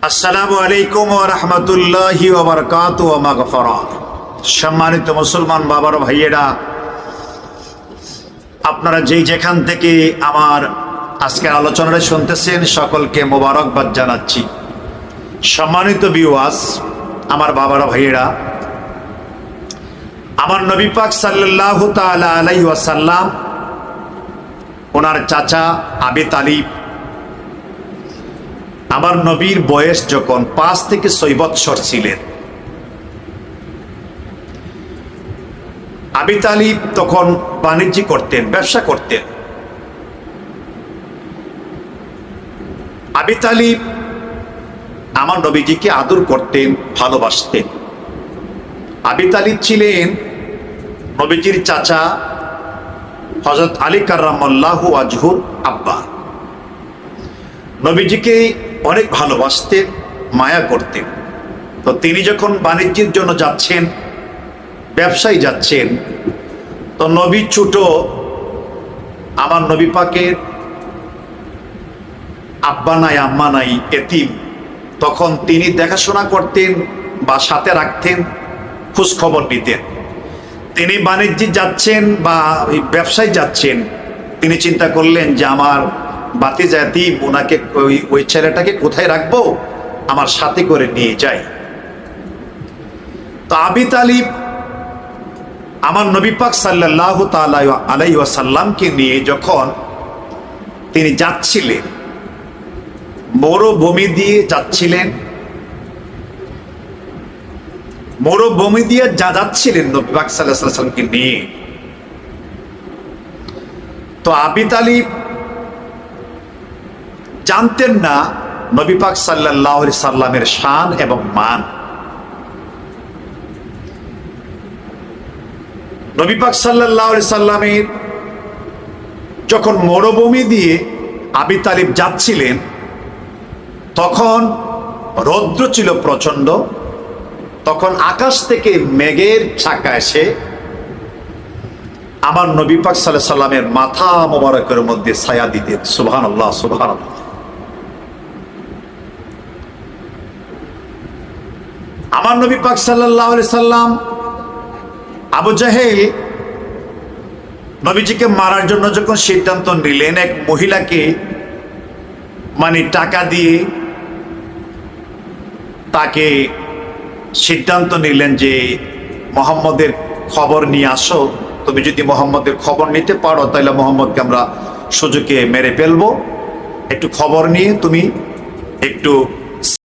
আসসালামু আলাইকুম ওয়া রাহমাতুল্লাহি ওয়া বারাকাতুহু ওয়া মাগফিরাহ। সম্মানিত মুসলমান বাবার ভাইয়েরা, আপনারা যেখান থেকে আমার আজকের আলোচনাটা শুনতেছেন সকলকে মোবারকবাদ জানাচ্ছি। সম্মানিত ভিউয়ার্স, আমার বাবার ভাইয়েরা, আমার নবী পাক সাল্লাল্লাহু তাআলা আলাইহি ওয়াসাল্লাম, ওনার চাচা আবু তালিব, আমার নবীর বয়স যখন 5 থেকে 6 বৎসর ছিলেন, আবু তালিব তখন বাণিজ্য করতেন, ব্যবসা করতেন। আবু তালিব আমার নবীজিকে আদর করতেন, ভালোবাসতেন। আবু তালিব ছিলেন নবীজির চাচা হযরত আলী কাররামাল্লাহু ওয়াজহুর আব্বা। নবীজিকে অনেক ভালোবাসতেন, মায়া করতেন। তো তিনি যখন বাণিজ্যের জন্য যাচ্ছেন, ব্যবসায় যাচ্ছেন, তো নবী ছোট, আমার নবী পাকের আব্বা নাই, আম্মা নাই, এতিম। তখন তিনি দেখাশোনা করতেন বা সাথে রাখতেন, খোঁজ খবর নিতেন। তিনি বাণিজ্যে যাচ্ছেন বা ব্যবসায় যাচ্ছেন, তিনি চিন্তা করলেন যে আমার বাতিজা এতিম, ওনাকে ওই ছেলেটাকে কোথায় রাখবো, আমার সাথে করে নিয়ে যাই। তো আবু তালিব আমার নবী পাক সাল্লাল্লাহু তাআলা আলাইহি ওয়াসাল্লামকে নিয়ে যখন তিনি যাচ্ছিলেন, মরুভূমি দিয়ে যাচ্ছিলেন, মরুভূমি দিয়ে যাচ্ছিলেন নবী পাক সাল্লাল্লাহু আলাইহি ওয়াসাল্লামকে নিয়ে। তো আবু তালিব জানতেন না নবী পাক সাল্লাল্লাহু আলাইহি সাল্লামের শান এবং মান। নবী পাক সাল্লাল্লাহু আলাইহি সাল্লামের যখন মরুভূমি দিয়ে আবু তালিব যাচ্ছিলেন, তখন রৌদ্র ছিল প্রচন্ড। তখন আকাশ থেকে মেঘের ছাকা এসে আমার নবী পাক সাল্লাল্লাহু আলাইহি সাল্লামের মাথা মোবারকের মধ্যে ছায়া দিতেন। সুবহানাল্লাহ, সুবহানাল্লাহ। আমার নবী পাক সাল্লাল্লাহু আলাইহি সাল্লাম, আবু জাহেল নবীজিকে মারার জন্য যখন সিদ্ধান্ত নিলেন, এক মহিলাকে টাকা দিয়ে তাকে সিদ্ধান্ত নিলেন যে মুহাম্মদের খবর নিয়ে আসো। তুমি যদি মুহাম্মদের খবর নিতে পারো তাহলে মুহাম্মদকে আমরা সুযোগে মেরে ফেলবো। একটু খবর নিয়ে তুমি একটু